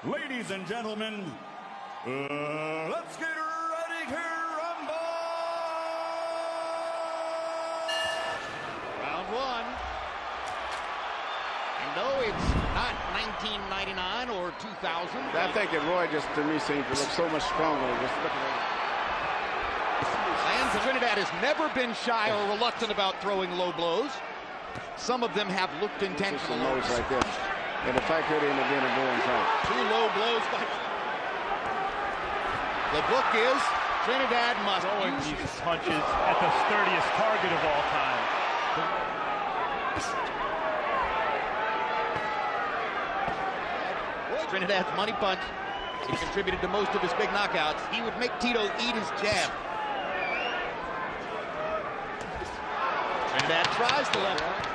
Ladies and gentlemen, let's get ready to rumble! Round one. And no, it's not 1999 or 2000. I think that Roy just, to me, seems to look so much stronger. Just looking at And Trinidad has never been shy or reluctant about throwing low blows. Some of them have looked intentional. Just like this. And the fight could end up being a going fight. Two low blows. The book is Trinidad must throwing these punches at the sturdiest target of all time. Trinidad's money punch. He contributed to most of his big knockouts. He would make Tito eat his jab. Trinidad tries the left hook.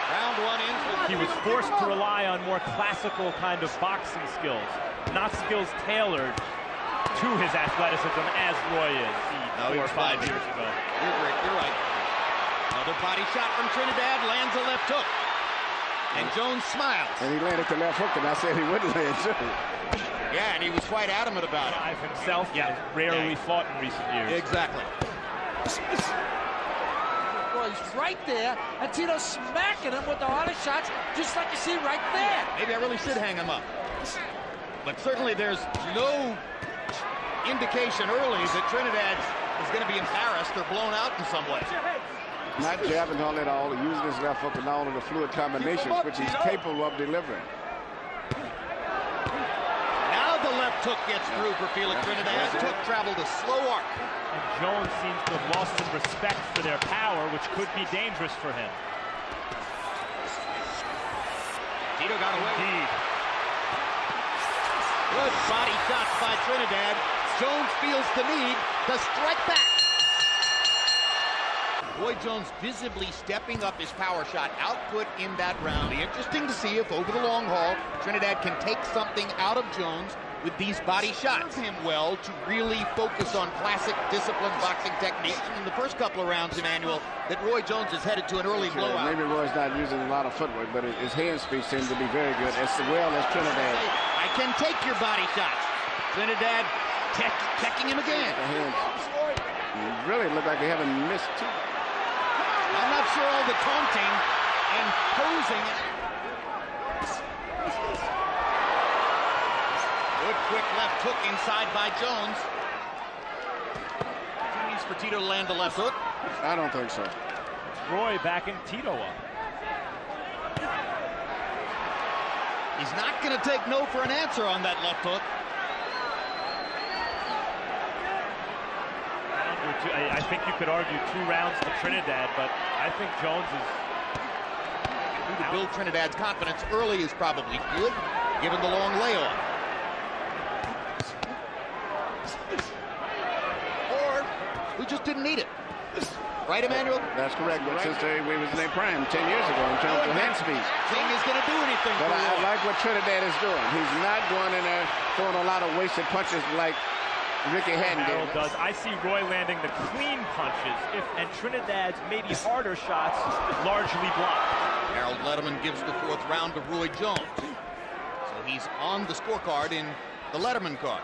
Round one in. He was forced to rely on more classical kind of boxing skills, not skills tailored to his athleticism as Roy is 4 or 5 years ago. You're right. Another body shot from Trinidad, lands a left hook. And Jones smiles. And he landed the left hook, and I said he wouldn't land too. Yeah, and he was quite adamant about it. Himself, rarely fought in recent years. Exactly. Well, he's right there, and Tito's smacking him with the hardest shots, just like you see right there. Maybe I really should hang him up. But certainly there's no indication early that Trinidad is going to be embarrassed or blown out in some way. Not jabbing on it all, using his left hook and all of the fluid combinations, which he's capable of delivering. Now the left hook gets through for Felix Trinidad. Hook traveled a slow arc. And Jones seems to have lost some respect for their power, which could be dangerous for him. Tito got away. Indeed. Good body shots by Trinidad. Jones feels the need to strike back. Roy Jones visibly stepping up his power shot output in that round. Be interesting to see if over the long haul Trinidad can take something out of Jones with these body shots. Him well to really focus on classic disciplined boxing techniques. In the first couple of rounds, Emmanuel, that Roy Jones is headed to an early blowout. Maybe Roy's not using a lot of footwork, but his hand speed seems to be very good, as well as Trinidad. I can take your body shots. Trinidad checking him again. The hands really look like they haven't missed two. I'm not sure all the taunting and posing. Good quick left hook inside by Jones. Needs for Tito to land the left hook. I don't think so. Roy backing Tito up. He's not going to take no for an answer on that left hook. I think you could argue 2 rounds to Trinidad, but I think Jones is... To build Trinidad's confidence early is probably good, given the long layoff. Or we just didn't need it. Right, Emmanuel? That's correct. But since he was in their prime 10 years ago in terms of hand speed. King is going to do anything. But I like what Trinidad is doing. He's not going in there throwing a lot of wasted punches like Ricky Hatton does. I see Roy landing the clean punches, and Trinidad's maybe harder shots largely blocked. Harold Letterman gives the 4th round to Roy Jones. So he's on the scorecard in the Letterman card.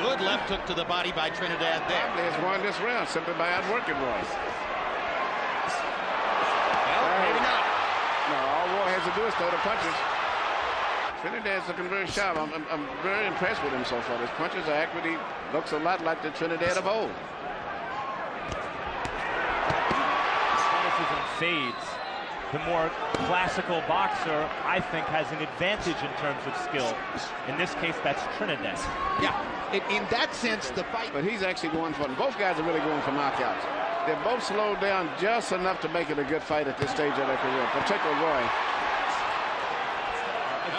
Good left hook to the body by Trinidad there. He's won this round simply by outworking Roy. Well, maybe not. No, all Roy has to do is throw the punches. Trinidad's looking very sharp. I'm very impressed with him so far. His punches are accurate. He looks a lot like the Trinidad of old. Athleticism fades. The more classical boxer, I think, has an advantage in terms of skill. In this case, that's Trinidad. Yeah, in that sense, the fight... But he's actually going for... Both guys are really going for knockouts. They're both slowed down just enough to make it a good fight at this stage of their career, particularly Roy.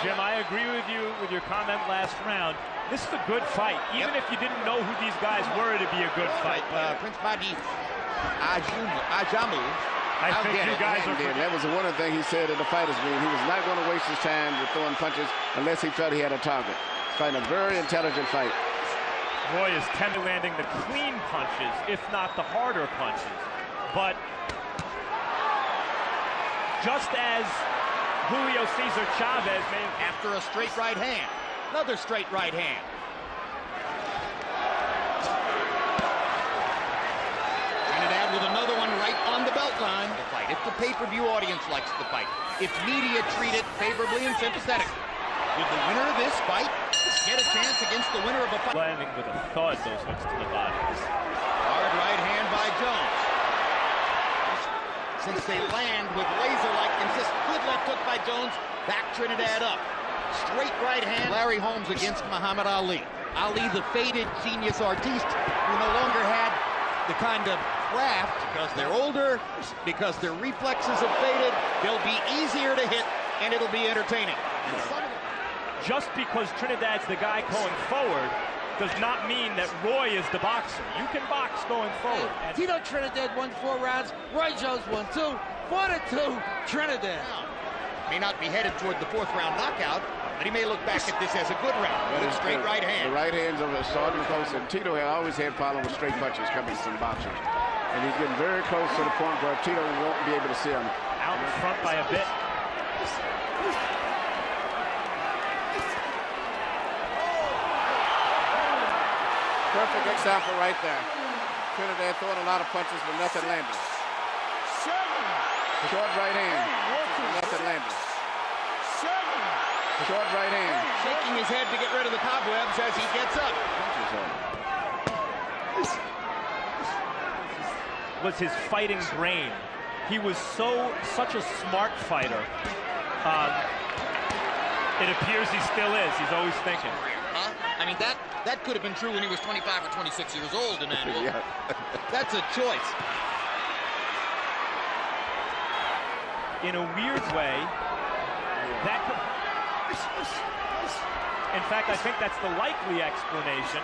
Jim, I agree with you with your comment last round. This is a good fight. Even if you didn't know who these guys were, it'd be a good fight. Prince Mahdi Ajamu I think you guys are forgetting. That was one of the things he said at the fighters meeting. He was not going to waste his time with throwing punches unless he felt he had a target. Fighting a very intelligent fight. Roy is tending landing the clean punches, if not the harder punches. But just as Julio Cesar Chavez made after a straight right hand, another straight right hand. Trinidad with another one right on the belt line. The fight. If the pay-per-view audience likes the fight, if media treat it favorably and sympathetically, with the winner of this fight get a chance against the winner of a fight. Landing with a thud, those hooks to the body. Hard right hand by Jones. Since they land with laser-like consistent. Good left hook by Jones. Back Trinidad up. Straight right hand. Larry Holmes against Muhammad Ali. Ali, the faded genius artiste, who no longer had the kind of craft because they're older, because their reflexes have faded. They'll be easier to hit, and it'll be entertaining. Just because Trinidad's the guy going forward does not mean that Roy is the boxer. You can box going forward. Tito Trinidad won 4 rounds. Roy Jones won 2. 4-2, Trinidad. May not be headed toward the 4th round knockout, but he may look back at this as a good round. With a straight right hand. The right hands are starting close, and Tito had always had problem with straight punches coming from boxers. And he's getting very close to the point where Tito won't be able to see him. Out in front by a bit. Perfect example right there. Trinidad throwing a lot of punches, but nothing landed. Short right hand. Nothing landed. Short right hand. Shaking his head to get rid of the cobwebs as he gets up. Was his fighting brain. He was such a smart fighter. It appears he still is. He's always thinking. I mean, that could have been true when he was 25 or 26 years old, Emmanuel. Yeah. That's a choice. In a weird way, that could... In fact, I think that's the likely explanation.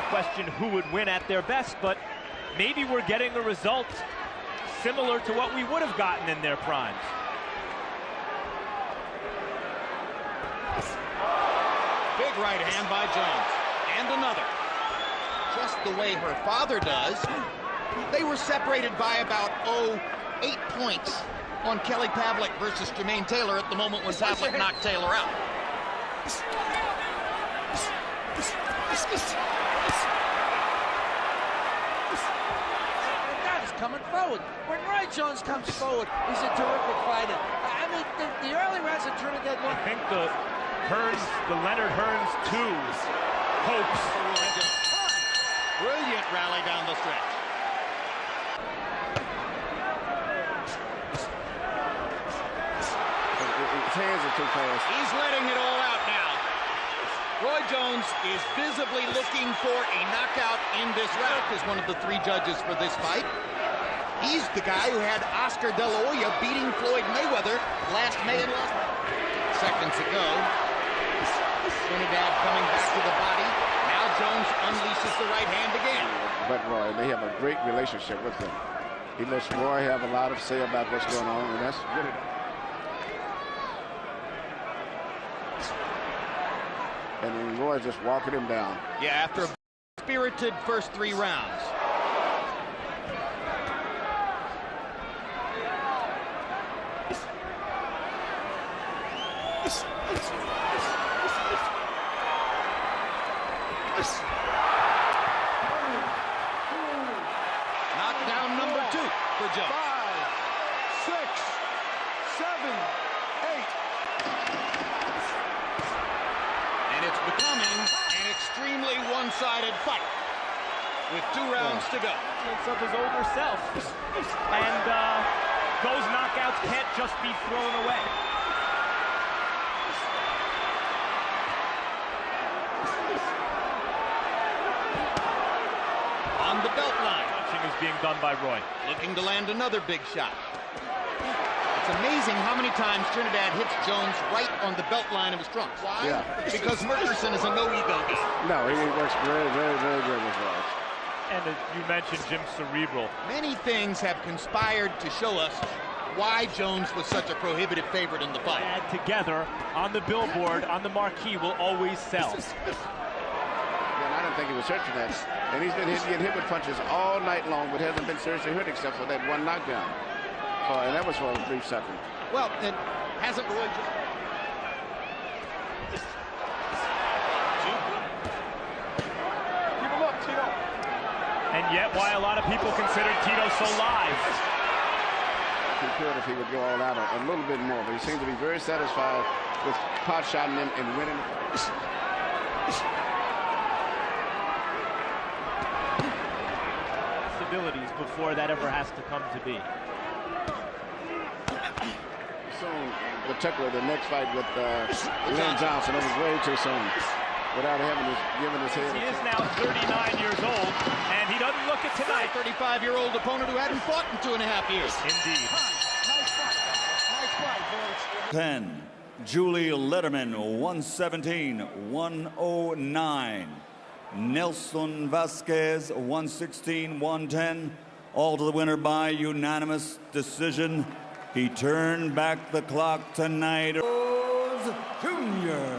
Question who would win at their best, but maybe we're getting a result similar to what we would have gotten in their primes. Big right hand by Jones. And another. Just the way her father does. They were separated by about, 8 points on Kelly Pavlik versus Jermaine Taylor at the moment when Pavlik knocked Taylor out. Coming forward. When Roy Jones comes forward, he's a terrific fighter. I mean, the early rounds of Trinidad look... I think the Leonard Hearns 2 hopes. Brilliant rally down the stretch. His hands are too fast. He's letting it all out now. Roy Jones is visibly looking for a knockout in this round. Is one of the 3 judges for this fight. He's the guy who had Oscar De La Hoya beating Floyd Mayweather last May and seconds ago. Trinidad coming back to the body. Now Jones unleashes the right hand again. But Roy, they have a great relationship with him. He lets Roy have a lot of say about what's going on, and that's really... And then Roy's just walking him down. Yeah, after a spirited first 3 rounds. Knockdown number 2 for Jones. 5, 6, 7, 8. And it's becoming an extremely one-sided fight with 2 rounds to go. It's of his older self. And those knockouts can't just be thrown away. On the belt line. Punching is being done by Roy. Looking to land another big shot. amazing how many times Trinidad hits Jones right on the belt line of his trunks. Why? Yeah. Because Murchison is a no-ego guy. No, he works very, very, very good with Ross. And you mentioned Jim Cerebral. Many things have conspired to show us why Jones was such a prohibitive favorite in the fight. Add together on the billboard, on the marquee, will always sell. And I don't think he was hurt for that. And he's been getting hit with punches all night long, but hasn't been seriously hurt except for that one knockdown. And that was for a brief second. Well, it hasn't really just... Keep him up, Tito. And yet, why a lot of people consider Tito so live. He could if he would go all out a little bit more, but he seems to be very satisfied with pot shotting him and winning. Abilities before that ever has to come to be. Soon, particularly the next fight with Lynn Johnson, it was way too soon without having given his head. He is now 39 years old, and he doesn't look it tonight. 35-year-old opponent who hadn't fought in 2.5 years. Indeed. Nice fight. Nice fight, Felix. 10. Julie Letterman, 117-109. Nelson Vasquez, 116-110. All to the winner by unanimous decision. He turned back the clock tonight. Junior.